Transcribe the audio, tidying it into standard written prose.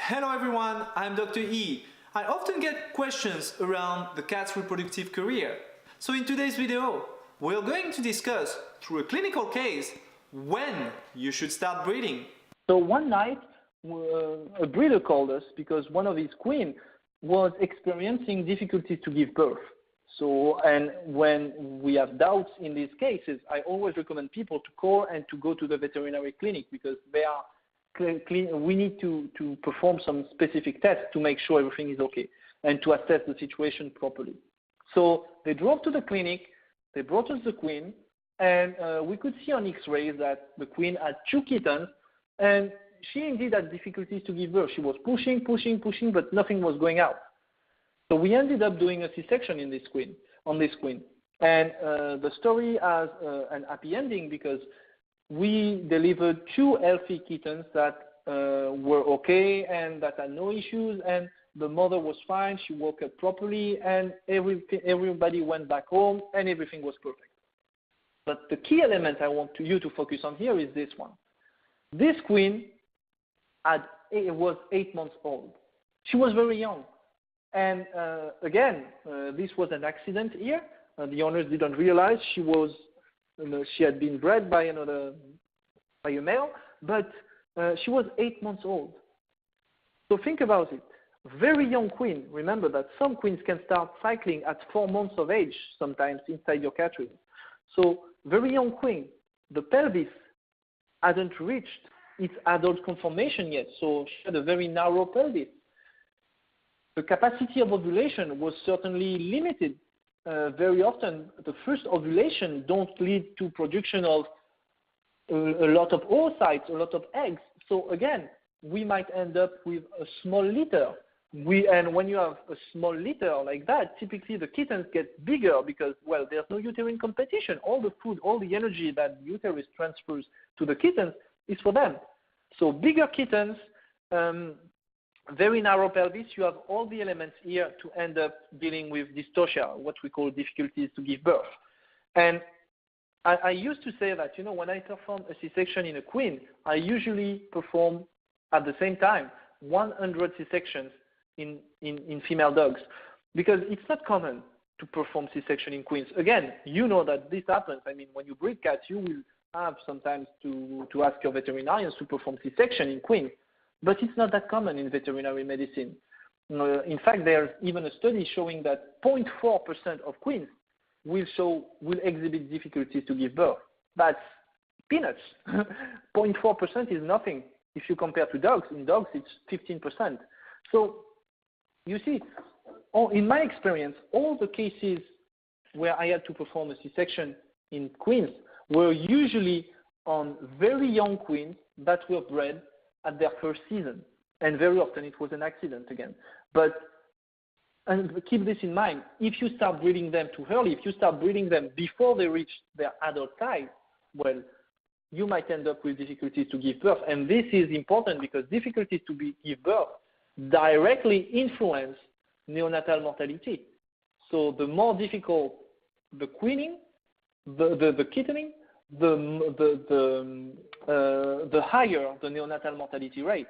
Hello everyone, I'm Dr. E. I often get questions around the cat's reproductive career. So in today's video, we're going to discuss, through a clinical case, when you should start breeding. So one night, a breeder called us because one of his queens was experiencing difficulties to give birth. And when we have doubts in these cases, I always recommend people to call and to go to the veterinary clinic because they are we need to perform some specific tests to make sure everything is okay and to assess the situation properly. So they drove to the clinic, they brought us the queen, and we could see on X-rays that the queen had 2 kittens, and she indeed had difficulties to give birth. She was pushing, but nothing was going out. So we ended up doing a C-section on this queen. And the story has an happy ending because we delivered 2 healthy kittens that were okay and that had no issues, and the mother was fine, she woke up properly, and everybody went back home and everything was perfect. But the key element I want you to focus on here is this one. This queen was 8 months old. She was very young. And again, this was an accident here. The owners didn't realize she had been bred by a male, but she was 8 months old. So think about it. Very young queen. Remember that some queens can start cycling at 4 months of age, sometimes inside your cattery. So very young queen. The pelvis hadn't reached its adult conformation yet, so she had a very narrow pelvis. The capacity of ovulation was certainly limited. Very often, the first ovulation don't lead to production of a lot of oocytes, a lot of eggs. So again, we might end up with a small litter. And when you have a small litter like that, typically the kittens get bigger because, well, there's no uterine competition. All the food, all the energy that the uterus transfers to the kittens is for them. So bigger kittens, very narrow pelvis, you have all the elements here to end up dealing with dystocia, what we call difficulties to give birth. And I used to say that, when I perform a C-section in a queen, I usually perform at the same time 100 C-sections in female dogs because it's not common to perform C-section in queens. Again, you know that this happens. I mean, when you breed cats, you will have sometimes to ask your veterinarians to perform C-section in queens. But it's not that common in veterinary medicine. In fact, there's even a study showing that 0.4% of queens will exhibit difficulties to give birth. That's peanuts. 0.4% is nothing if you compare to dogs. In dogs, it's 15%. So you see, in my experience, all the cases where I had to perform a C-section in queens were usually on very young queens that were bred at their first season, and very often it was an accident again. And keep this in mind, if you start breeding them too early, if you start breeding them before they reach their adult size, well, you might end up with difficulties to give birth. And this is important because difficulties to give birth directly influence neonatal mortality. So the more difficult the queening, the kittening, the higher the neonatal mortality rate.